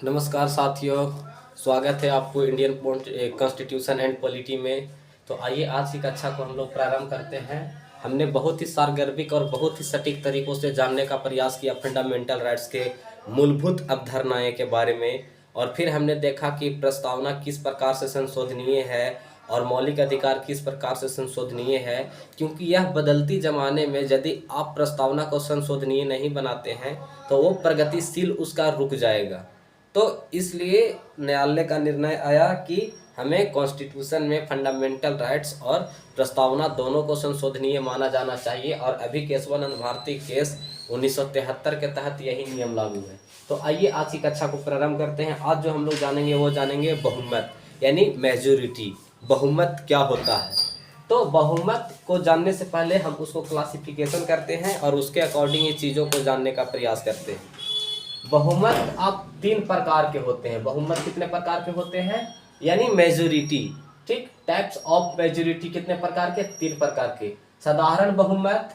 नमस्कार साथियों, स्वागत है आपको इंडियन कॉन्स्टिट्यूशन एंड पॉलिटी में। तो आइए आज की कक्षा को हम लोग प्रारंभ करते हैं। हमने बहुत ही सारगर्भिक और बहुत ही सटीक तरीकों से जानने का प्रयास किया फंडामेंटल राइट्स के मूलभूत अवधारणाएं के बारे में, और फिर हमने देखा कि प्रस्तावना किस प्रकार से संशोधनीय है और मौलिक अधिकार किस प्रकार से संशोधनीय है। क्योंकि यह बदलती ज़माने में यदि आप प्रस्तावना को संशोधनीय नहीं बनाते हैं तो वो प्रगतिशील उसका रुक जाएगा। तो इसलिए न्यायालय का निर्णय आया कि हमें कॉन्स्टिट्यूशन में फंडामेंटल राइट्स और प्रस्तावना दोनों को संशोधनीय माना जाना चाहिए, और अभी केशवानंद भारती केस 1973 के तहत यही नियम लागू है। तो आइए आज की कक्षा को प्रारंभ करते हैं। आज जो हम लोग जानेंगे वो जानेंगे बहुमत यानी मेजोरिटी। बहुमत क्या होता है? तो बहुमत को जानने से पहले हम उसको क्लासिफिकेशन करते हैं और उसके अकॉर्डिंग ये चीज़ों को जानने का प्रयास करते हैं। बहुमत अब 3 प्रकार के होते हैं। बहुमत कितने प्रकार के होते हैं? यानी मेजोरिटी, ठीक। टाइप्स ऑफ मेजोरिटी कितने प्रकार के? 3 प्रकार के। साधारण बहुमत,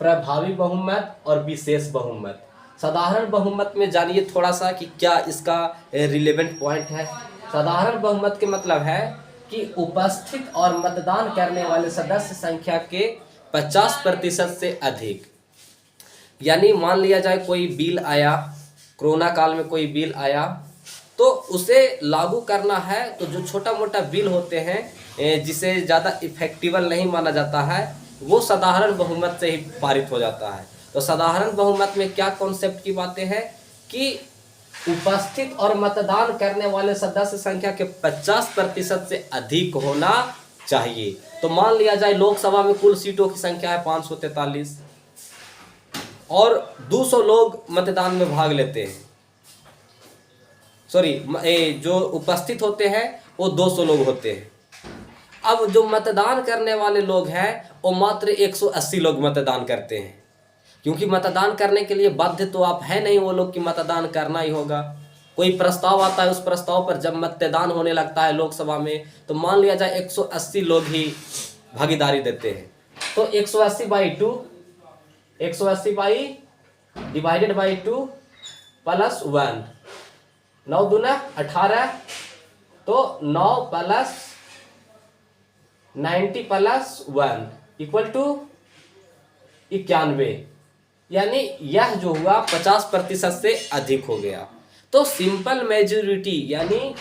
प्रभावी बहुमत और विशेष बहुमत। साधारण बहुमत में जानिए थोड़ा सा कि क्या इसका रिलेवेंट पॉइंट है। साधारण बहुमत के मतलब है कि उपस्थित और मतदान करने वाले सदस्य संख्या के 50% से अधिक। यानी मान लिया जाए कोई बिल आया, कोरोना काल में कोई बिल आया, तो उसे लागू करना है। तो जो छोटा मोटा बिल होते हैं जिसे ज़्यादा इफेक्टिबल नहीं माना जाता है, वो साधारण बहुमत से ही पारित हो जाता है। तो साधारण बहुमत में क्या कॉन्सेप्ट की बातें हैं कि उपस्थित और मतदान करने वाले सदस्य संख्या के 50% से अधिक होना चाहिए। तो मान लिया जाए लोकसभा में कुल सीटों की संख्या है 543 और 200 लोग मतदान में भाग लेते हैं। जो उपस्थित होते हैं वो 200 लोग होते हैं। अब जो मतदान करने वाले लोग हैं वो मात्र 180 लोग मतदान करते हैं, क्योंकि मतदान करने के लिए बाध्य तो आप है नहीं वो लोग कि मतदान करना ही होगा। कोई प्रस्ताव आता है, उस प्रस्ताव पर जब मतदान होने लगता है लोकसभा में, तो मान लिया जाए 180 लोग ही भागीदारी देते हैं। तो 180 बाई डिवाइडेड बाई 2 प्लस 1, 9 दूना 18, तो 9 प्लस 90 प्लस 1 इक्वल टू 91। यानी यह जो हुआ 50% से अधिक हो गया। तो सिंपल मेजोरिटी यानी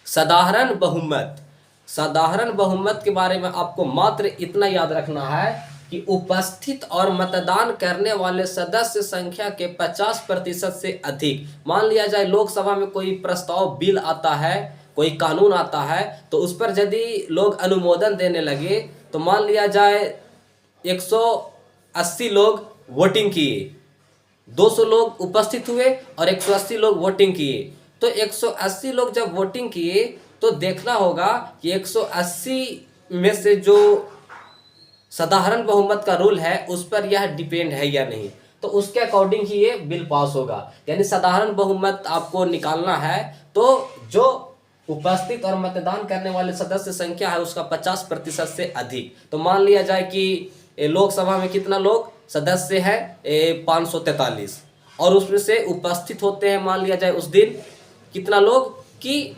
साधारण बहुमत। साधारण बहुमत के बारे में आपको मात्र इतना याद रखना है कि उपस्थित और मतदान करने वाले सदस्य संख्या के 50% से अधिक। मान लिया जाए लोकसभा में कोई प्रस्ताव बिल आता है, कोई कानून आता है, तो उस पर यदि लोग अनुमोदन देने लगे, तो मान लिया जाए 180 लोग वोटिंग किए, 200 लोग उपस्थित हुए और 180 लोग वोटिंग किए। तो 180 लोग जब वोटिंग किए तो देखना होगा कि 180 में से जो साधारण बहुमत का रूल है उस पर यह डिपेंड है या नहीं, तो उसके अकॉर्डिंग ही ये बिल पास होगा। यानी साधारण बहुमत आपको निकालना है तो जो उपस्थित और मतदान करने वाले सदस्य संख्या है उसका 50% से अधिक। तो मान लिया जाए कि लोकसभा में कितना लोग सदस्य है 543, और उसमें से उपस्थित होते हैं मान लिया जाए उस दिन कितना लोग कि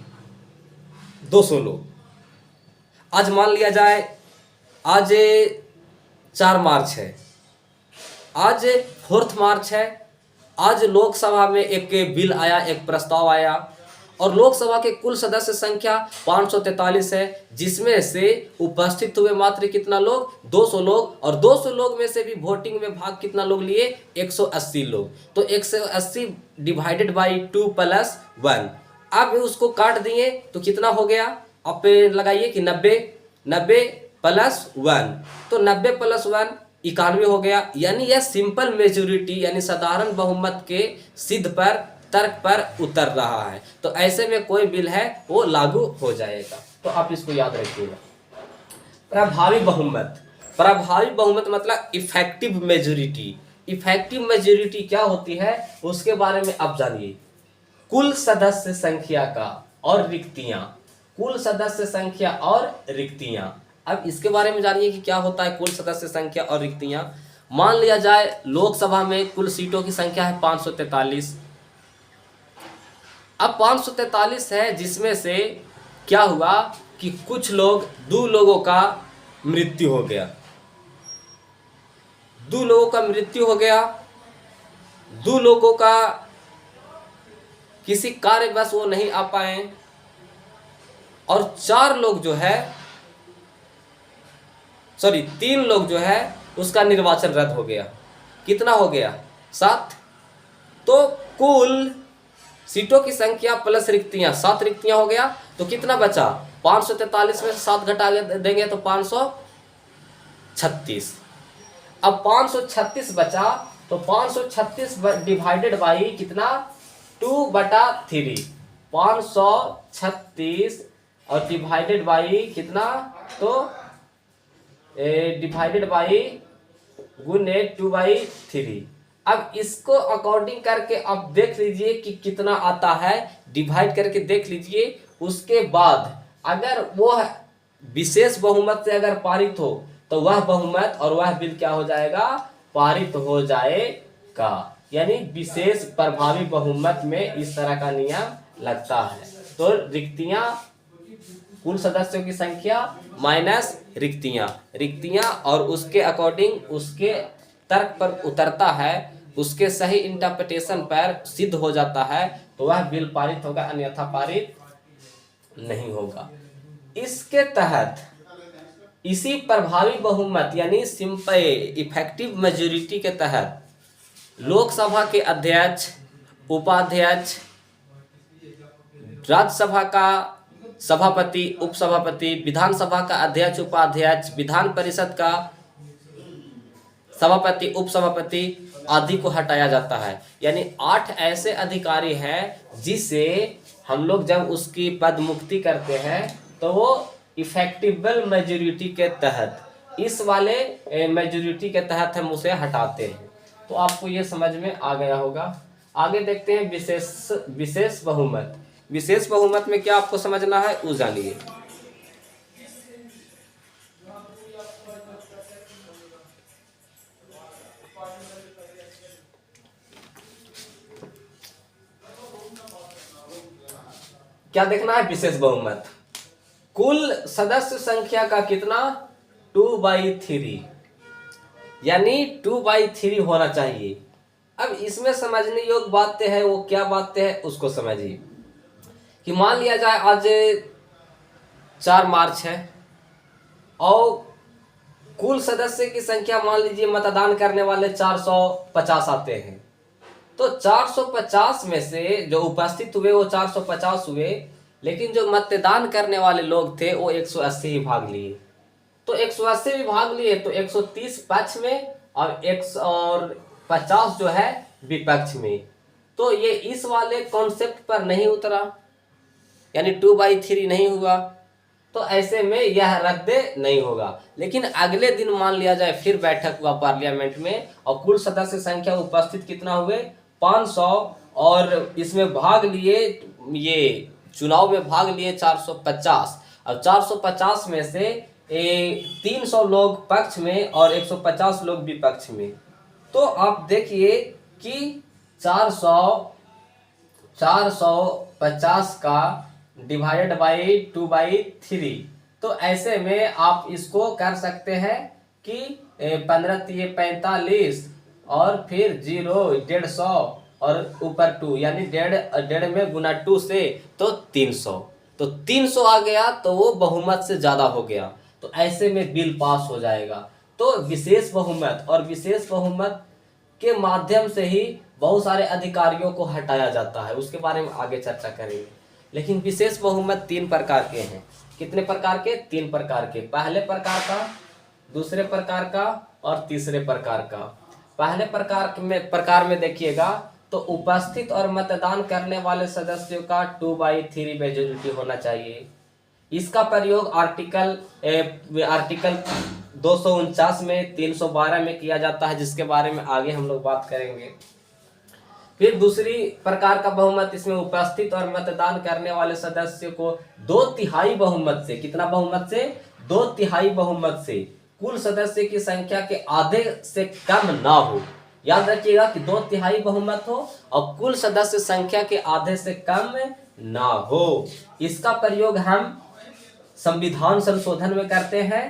200 लोग। आज मान लिया जाए आज 4 मार्च है, आज 4 मार्च है। आज लोकसभा में एक बिल आया, एक प्रस्ताव आया, और लोकसभा के कुल सदस्य संख्या 543 है, जिसमें से उपस्थित हुए मात्र कितना लोग? 200 लोग, और 200 लोग में से भी वोटिंग में भाग कितना लोग लिए? 180 लोग। तो 180 डिवाइडेड बाई 2 प्लस 1। अब उसको काट दिए तो कितना हो गया? आप लगाइए कि 90 प्लस 1, तो 90 प्लस 1 91 हो गया। यानी यह सिंपल मेजोरिटी यानी साधारण बहुमत के सिद्ध पर तर्क पर उतर रहा है। तो ऐसे में कोई बिल है वो लागू हो जाएगा। तो आप इसको याद रखिएगा। प्रभावी बहुमत। प्रभावी बहुमत मतलब इफेक्टिव मेजोरिटी। इफेक्टिव मेजोरिटी क्या होती है उसके बारे में आप जानिए। कुल सदस्य संख्या का और रिक्तियां। कुल सदस्य संख्या और रिक्तियां। अब इसके बारे में जानिए कि क्या होता है कुल सदस्य संख्या और रिक्तियां। मान लिया जाए लोकसभा में कुल सीटों की संख्या है 543, अब 543 है, जिसमें से क्या हुआ कि कुछ लोग, 2 लोगों का मृत्यु हो गया, 2 लोगों का मृत्यु हो गया, 2 लोगों का किसी कार्यवश वो नहीं आ पाए, और 4 लोग जो है, सॉरी 3 लोग जो है उसका निर्वाचन रद्द हो गया। कितना हो गया? 7। तो कुल सीटों की संख्या प्लस रिक्तियां, 7 रिक्तियां हो गया। तो कितना बचा? 543 में से 7 घटा देंगे तो 536। अब 536 बचा, तो 536 डिवाइडेड बाई कितना? 2/3। 536 और डिवाइडेड बाई कितना? तो डिवाइडेड बाई गुने 2/3। अब इसको अकॉर्डिंग करके आप देख लीजिए कि कितना आता है, डिवाइड करके देख लीजिए। उसके बाद अगर वो विशेष बहुमत से अगर पारित हो तो वह बहुमत और वह बिल क्या हो जाएगा? पारित हो जाएगा। यानी विशेष प्रभावी बहुमत में इस तरह का नियम लगता है। तो रिक्तियां, कुल सदस्यों की संख्या माइनस रिक्तियां और उसके अकॉर्डिंग, उसके तर्क पर उतरता है, उसके सही इंटरप्रिटेशन पर सिद्ध हो जाता है, तो वह बिल पारित होगा, अन्यथा पारित नहीं होगा। इसके तहत इसी प्रभावी बहुमत यानी सिंपल इफेक्टिव मेजोरिटी के तहत लोकसभा के अध्यक्ष, उपाध्यक्ष, राज्यसभा का सभापति, उपसभापति, विधानसभा का अध्यक्ष, उपाध्यक्ष, विधान परिषद का सभापति, उपसभापति आदि को हटाया जाता है। यानी 8 ऐसे अधिकारी हैं जिसे हम लोग जब उसकी पद मुक्ति करते हैं तो वो इफेक्टिबल मेजोरिटी के तहत, इस वाले मेजोरिटी के तहत हम उसे हटाते हैं। तो आपको ये समझ में आ गया होगा। आगे देखते हैं विशेष बहुमत। विशेष बहुमत में क्या आपको समझना है वो जानिए। क्या देखना है? विशेष बहुमत। कुल सदस्य संख्या का कितना? 2/3, यानी 2/3 होना चाहिए। अब इसमें समझने योग्य बातें हैं, वो क्या बातें हैं उसको समझिए। कि मान लिया जाए आज 4 मार्च है और कुल सदस्य की संख्या मान लीजिए मतदान करने वाले 450 आते हैं। तो 450 में से जो उपस्थित हुए वो 450 हुए, लेकिन जो मतदान करने वाले लोग थे वो 180 ही भाग लिए। तो 180 भी भाग लिए तो 130 पक्ष में और 150 जो है विपक्ष में। तो ये इस वाले कॉन्सेप्ट पर नहीं उतरा, यानी 2/3 नहीं हुआ। तो ऐसे में यह रद्द नहीं होगा। लेकिन अगले दिन मान लिया जाए फिर बैठक हुआ पार्लियामेंट में और कुल सदस्य संख्या उपस्थित कितना हुए? 500, और इसमें भाग लिए, ये चुनाव में भाग लिए 450। अब 450 में से 300 लोग पक्ष में और 150 लोग विपक्ष में। तो आप देखिए कि 450 का डिवाइडेड बाई 2/3। तो ऐसे में आप इसको कर सकते हैं कि 15 45 और फिर 0 150 और ऊपर 2, यानी 1.5 में गुना 2 से तो 300। तो 300 आ गया तो वो बहुमत से ज़्यादा हो गया, तो ऐसे में बिल पास हो जाएगा। तो विशेष बहुमत और विशेष बहुमत के माध्यम से ही बहुत सारे अधिकारियों को हटाया जाता है, उसके बारे में आगे चर्चा करेंगे। लेकिन विशेष बहुमत 3 प्रकार के हैं। कितने प्रकार के? 3 प्रकार के। पहले प्रकार का, दूसरे प्रकार का और तीसरे प्रकार का। पहले प्रकार में देखिएगा तो उपस्थित और मतदान करने वाले सदस्यों का 2/3 मेजोरिटी होना चाहिए। इसका प्रयोग आर्टिकल 249 में 312 में किया जाता है, जिसके बारे में आगे हम लोग बात करेंगे। फिर दूसरी प्रकार का बहुमत, इसमें उपस्थित और मतदान करने वाले सदस्यों को 2/3 बहुमत से, कितना बहुमत से? 2/3 बहुमत से कुल सदस्य की संख्या के आधे से कम ना हो, याद रखिएगा कि 2/3 बहुमत हो और कुल सदस्य संख्या के आधे से कम ना हो। इसका प्रयोग हम संविधान संशोधन में करते हैं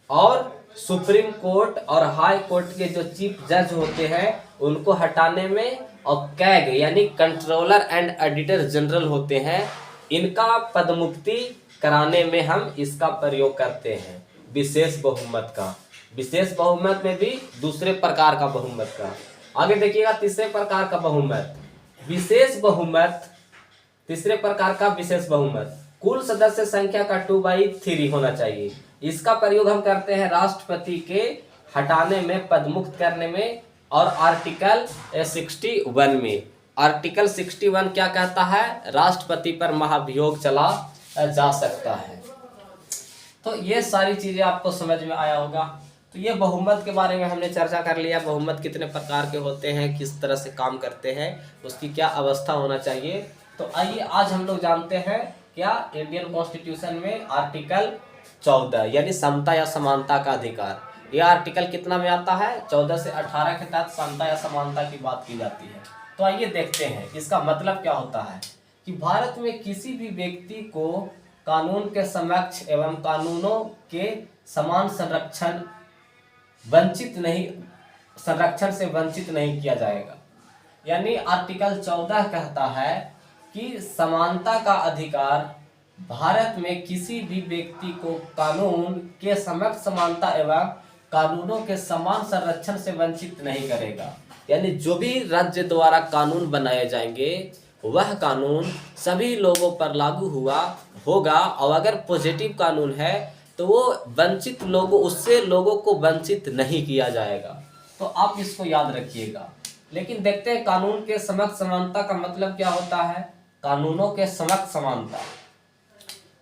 और सुप्रीम कोर्ट और हाई कोर्ट के जो चीफ जज होते हैं उनको हटाने में, और कैग यानी कंट्रोलर एंड ऑडिटर जनरल होते हैं, इनका पदमुक्ति कराने में हम इसका प्रयोग करते हैं विशेष बहुमत का। विशेष बहुमत में भी दूसरे प्रकार का बहुमत का। आगे देखिएगा तीसरे प्रकार का बहुमत, विशेष बहुमत। तीसरे प्रकार का विशेष बहुमत कुल सदस्य संख्या का 2/3 होना चाहिए। इसका प्रयोग हम करते हैं राष्ट्रपति के हटाने में, पदमुक्त करने में और आर्टिकल 61 में। आर्टिकल 61 क्या कहता है? राष्ट्रपति पर महाभियोग चला जा सकता है। तो ये सारी चीजें आपको समझ में आया होगा। तो ये बहुमत के बारे में हमने चर्चा कर लिया, बहुमत कितने प्रकार के होते हैं, किस तरह से काम करते हैं, उसकी क्या अवस्था होना चाहिए। तो आइए आज हम लोग जानते हैं क्या इंडियन कॉन्स्टिट्यूशन में आर्टिकल 14 यानी समता या समानता का अधिकार। यह आर्टिकल कितना में आता है? 14 से 18 के तहत समता या समानता की बात की जाती है। तो आइए देखते हैं इसका मतलब क्या होता है कि भारत में किसी भी व्यक्ति को कानून के समक्ष एवं कानूनों के समान संरक्षण से वंचित नहीं किया जाएगा। यानी आर्टिकल 14 कहता है कि समानता का अधिकार भारत में किसी भी व्यक्ति को कानून के समक्ष समानता एवं कानूनों के समान संरक्षण से वंचित नहीं करेगा। यानी जो भी राज्य द्वारा कानून बनाए जाएंगे वह कानून सभी लोगों पर लागू होगा और अगर पॉजिटिव कानून है तो वो वंचित लोगों उससे लोगों को वंचित नहीं किया जाएगा। तो आप इसको याद रखिएगा। लेकिन देखते हैं कानून के समक्ष समानता का मतलब क्या होता है। कानूनों के समक्ष समानता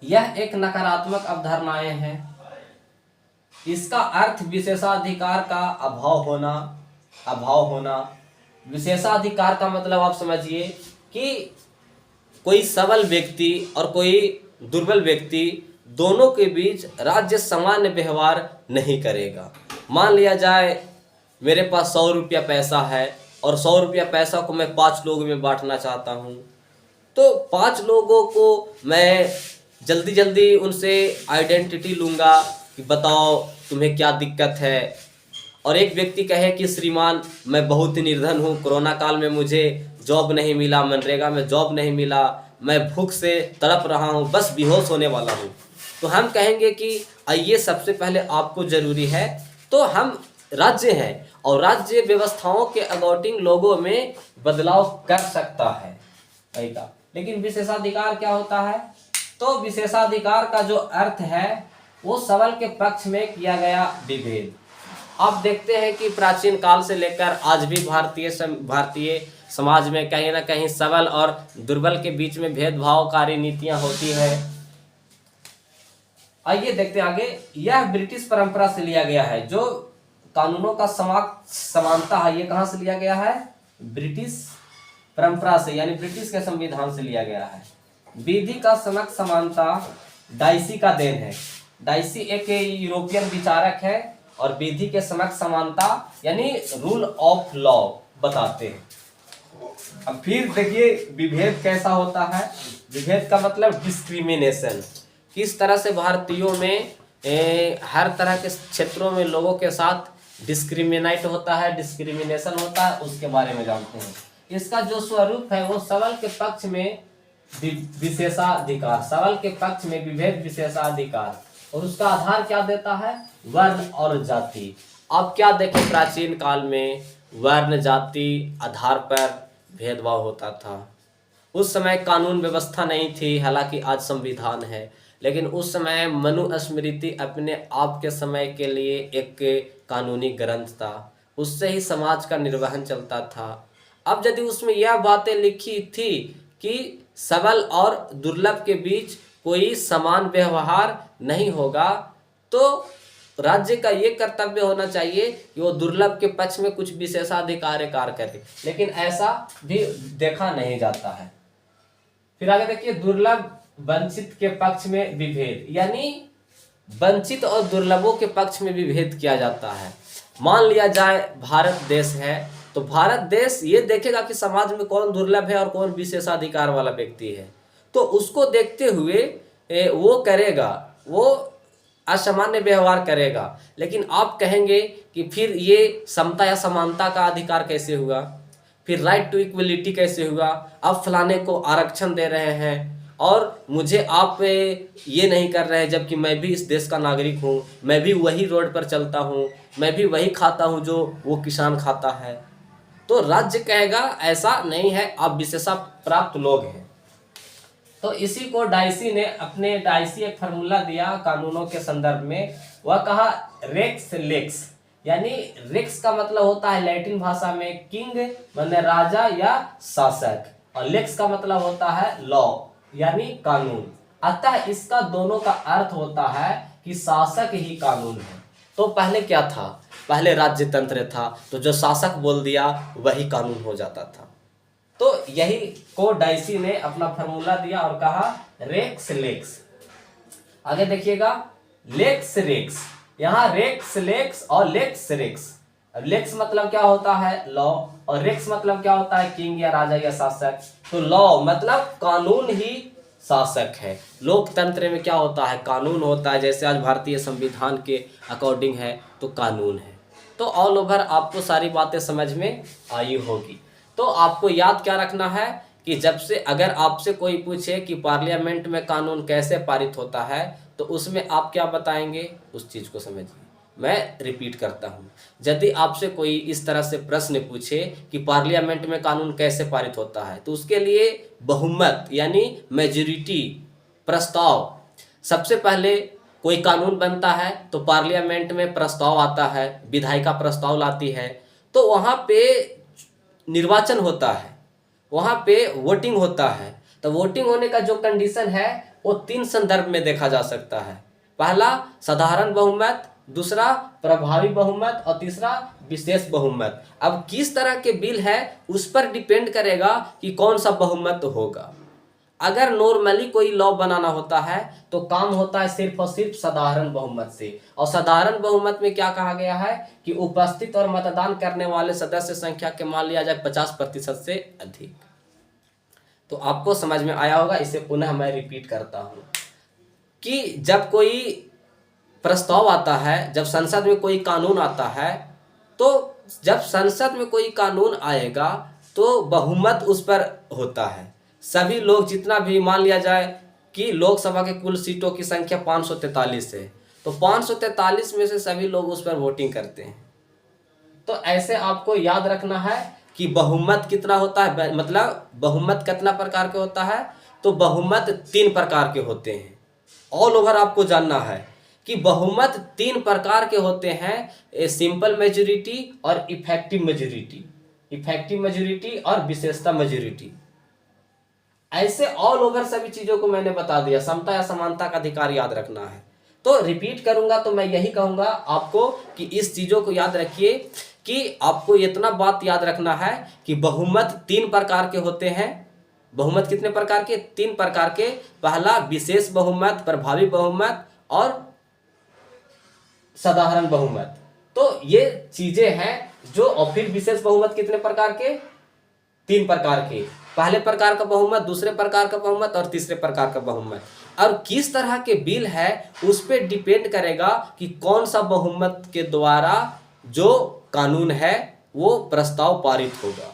यह एक नकारात्मक अवधारणाएं हैं। इसका अर्थ विशेषाधिकार का अभाव होना। विशेषाधिकार का मतलब आप समझिए कि कोई सबल व्यक्ति और कोई दुर्बल व्यक्ति दोनों के बीच राज्य सामान्य व्यवहार नहीं करेगा। मान लिया जाए मेरे पास 100 रुपया पैसा है और 100 रुपया पैसा को मैं 5 लोगों में बांटना चाहता हूँ, तो 5 लोगों को मैं जल्दी जल्दी उनसे आइडेंटिटी लूँगा कि बताओ तुम्हें क्या दिक्कत है। और एक व्यक्ति कहे कि श्रीमान मैं बहुत ही निर्धन हूँ, कोरोना काल में मुझे जॉब नहीं मिला, मनरेगा में जॉब नहीं मिला, मैं भूख से तड़प रहा हूँ, बस बेहोश होने वाला हूँ। तो हम कहेंगे कि आइए सबसे पहले आपको ज़रूरी है, तो हम राज्य हैं और राज्य व्यवस्थाओं के अकॉर्डिंग लोगों में बदलाव कर सकता है। लेकिन विशेषाधिकार क्या होता है? तो विशेषाधिकार का जो अर्थ है वो सबल के पक्ष में किया गया विभेद। आप देखते हैं कि प्राचीन काल से लेकर आज भी भारतीय समाज में कहीं ना कहीं सबल और दुर्बल के बीच में भेदभावकारी नीतियां होती है। आइए देखते हैं आगे। यह ब्रिटिश परंपरा से लिया गया है। जो कानूनों का समानता है ये कहां से लिया गया है? ब्रिटिश परंपरा से, यानी ब्रिटिश के संविधान से लिया गया है। विधि का समक्ष समानता डाइसी का देन है। डाइसी एक यूरोपियन विचारक है और विधि के समक्ष समानता यानी रूल ऑफ लॉ बताते हैं। अब फिर देखिए विभेद कैसा होता है। विभेद का मतलब डिस्क्रिमिनेशन। किस तरह से भारतीयों में हर तरह के क्षेत्रों में लोगों के साथ डिस्क्रिमिनेशन होता है, उसके बारे में जानते हैं। इसका जो स्वरूप है वो सबल के पक्ष में विशेषाधिकार, सबल के पक्ष में विभेद विशेषाधिकार, और उसका आधार क्या देता है? वर्ण और जाति। अब क्या देखें, प्राचीन काल में वर्ण जाति आधार पर भेदभाव होता था। उस समय कानून व्यवस्था नहीं थी, हालांकि आज संविधान है, लेकिन उस समय मनुस्मृति अपने आप के समय के लिए एक कानूनी ग्रंथ था। उससे ही समाज का निर्वहन चलता था। अब यदि उसमें यह बातें लिखी थी कि सबल और दुर्लभ के बीच कोई समान व्यवहार नहीं होगा, तो राज्य का ये कर्तव्य होना चाहिए कि वो दुर्लभ के पक्ष में कुछ विशेषाधिकार करे, लेकिन ऐसा भी देखा नहीं जाता है। फिर आगे देखिए, दुर्लभ वंचित के पक्ष में विभेद, यानी वंचित और दुर्लभों के पक्ष में विभेद किया जाता है। मान लिया जाए भारत देश है, तो भारत देश ये देखेगा कि समाज में कौन दुर्लभ है और कौन विशेषाधिकार वाला व्यक्ति है, तो उसको देखते हुए वो करेगा, वो असामान्य व्यवहार करेगा। लेकिन आप कहेंगे कि फिर ये समता या समानता का अधिकार कैसे हुआ, फिर राइट टू इक्वलिटी कैसे हुआ, आप फलाने को आरक्षण दे रहे हैं और मुझे आप ये नहीं कर रहे हैं, जबकि मैं भी इस देश का नागरिक हूँ, मैं भी वही रोड पर चलता हूँ, मैं भी वही खाता हूँ जो वो किसान खाता है। तो राज्य कहेगा ऐसा नहीं है, आप विशेषता प्राप्त लोग हैं। तो इसी को डाइसी ने अपने डाइसी एक फार्मूला दिया कानूनों के संदर्भ में, वह कहा रेक्स लेक्स, यानी रेक्स का मतलब होता है लैटिन भाषा में किंग माने राजा या शासक, और लेक्स का मतलब होता है लॉ यानी कानून। अतः इसका दोनों का अर्थ होता है कि शासक ही कानून है। तो पहले क्या था, पहले राज्य तंत्र था, तो जो शासक बोल दिया वही कानून हो जाता था। तो यही को डाइसी ने अपना फार्मूला दिया और कहा रेक्स लेक्स। आगे देखिएगा लेक्स रेक्स, यहाँ रेक्स लेक्स और लेक्स रेक्स। अब लेक्स मतलब क्या होता है लॉ, और रेक्स मतलब क्या होता है किंग या राजा या शासक। तो लॉ मतलब कानून ही शासक है। लोकतंत्र में क्या होता है, कानून होता है, जैसे आज भारतीय संविधान के अकॉर्डिंग है तो कानून है। तो ऑल ओवर आपको सारी बातें समझ में आई होगी। तो आपको याद क्या रखना है कि जब से अगर आपसे कोई पूछे कि पार्लियामेंट में कानून कैसे पारित होता है, तो उसमें आप क्या बताएंगे, उस चीज़ को समझिए। मैं रिपीट करता हूँ, यदि आपसे कोई इस तरह से प्रश्न पूछे कि पार्लियामेंट में कानून कैसे पारित होता है, तो उसके लिए बहुमत यानी मेजॉरिटी प्रस्ताव, सबसे पहले कोई कानून बनता है तो पार्लियामेंट में प्रस्ताव आता है, विधायिका प्रस्ताव लाती है, तो वहाँ पे निर्वाचन होता है, वहाँ पे वोटिंग होता है। तो वोटिंग होने का जो कंडीशन है वो 3 संदर्भ में देखा जा सकता है। पहला साधारण बहुमत, दूसरा प्रभावी बहुमत और तीसरा विशेष बहुमत। अब किस तरह के बिल है उस पर डिपेंड करेगा कि कौन सा बहुमत होगा। अगर नॉर्मली कोई लॉ बनाना होता है तो काम होता है सिर्फ और सिर्फ साधारण बहुमत से, और साधारण बहुमत में क्या कहा गया है कि उपस्थित और मतदान करने वाले सदस्य संख्या के मान लिया जाए 50% से अधिक। तो आपको समझ में आया होगा, इसे पुनः मैं रिपीट करता हूँ कि जब कोई प्रस्ताव आता है, जब संसद में कोई कानून आता है, तो जब संसद में कोई कानून आएगा तो बहुमत उस पर होता है। सभी लोग, जितना भी मान लिया जाए कि लोकसभा के कुल सीटों की संख्या 543 है, तो 543 में से सभी लोग उस पर वोटिंग करते हैं। तो ऐसे आपको याद रखना है कि बहुमत कितना होता है, मतलब बहुमत कितना प्रकार के होता है। तो बहुमत 3 प्रकार के होते हैं। ऑल ओवर आपको जानना है कि बहुमत 3 प्रकार के होते हैं, सिंपल मेजॉरिटी और इफेक्टिव मेजॉरिटी, इफेक्टिव मेजॉरिटी और विशेषता मेजॉरिटी। ऐसे ऑल ओवर सभी चीजों को मैंने बता दिया। समता या समानता का अधिकार याद रखना है। तो रिपीट करूंगा तो मैं यही कहूंगा आपको कि इस चीजों को याद रखिए कि आपको इतना बात याद रखना है कि बहुमत 3 प्रकार के होते हैं। बहुमत कितने प्रकार के, 3 प्रकार के। पहला विशेष बहुमत, प्रभावी बहुमत और साधारण बहुमत। तो ये चीजें हैं जो, और फिर विशेष बहुमत कितने प्रकार के, 3 प्रकार के। पहले प्रकार का बहुमत, दूसरे प्रकार का बहुमत और तीसरे प्रकार का बहुमत। और किस तरह के बिल है उस पर डिपेंड करेगा कि कौन सा बहुमत के द्वारा जो कानून है वो प्रस्ताव पारित होगा।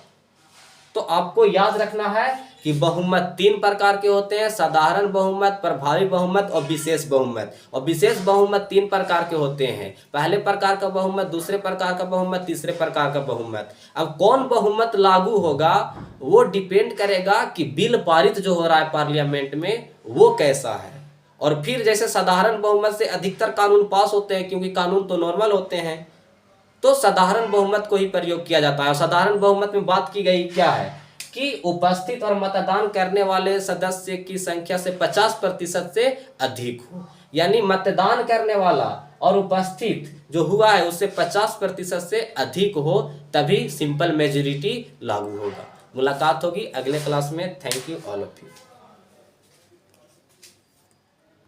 तो आपको याद रखना है कि बहुमत 3 प्रकार के होते हैं, साधारण बहुमत, प्रभावी बहुमत और विशेष बहुमत। और विशेष बहुमत 3 प्रकार के होते हैं, पहले प्रकार का बहुमत, दूसरे प्रकार का बहुमत, तीसरे प्रकार का बहुमत। अब कौन बहुमत लागू होगा वो डिपेंड करेगा कि बिल पारित जो हो रहा है पार्लियामेंट में वो कैसा है। और फिर जैसे साधारण बहुमत से अधिकतर कानून पास होते हैं, क्योंकि कानून तो नॉर्मल होते हैं, तो साधारण बहुमत को ही प्रयोग किया जाता है। और साधारण बहुमत में बात की गई क्या है कि उपस्थित और मतदान करने वाले सदस्य की संख्या से 50% से अधिक हो, यानी मतदान करने वाला और उपस्थित जो हुआ है उससे 50% से अधिक हो, तभी सिंपल मेजॉरिटी लागू होगा। मुलाकात होगी अगले क्लास में। Thank you all of you.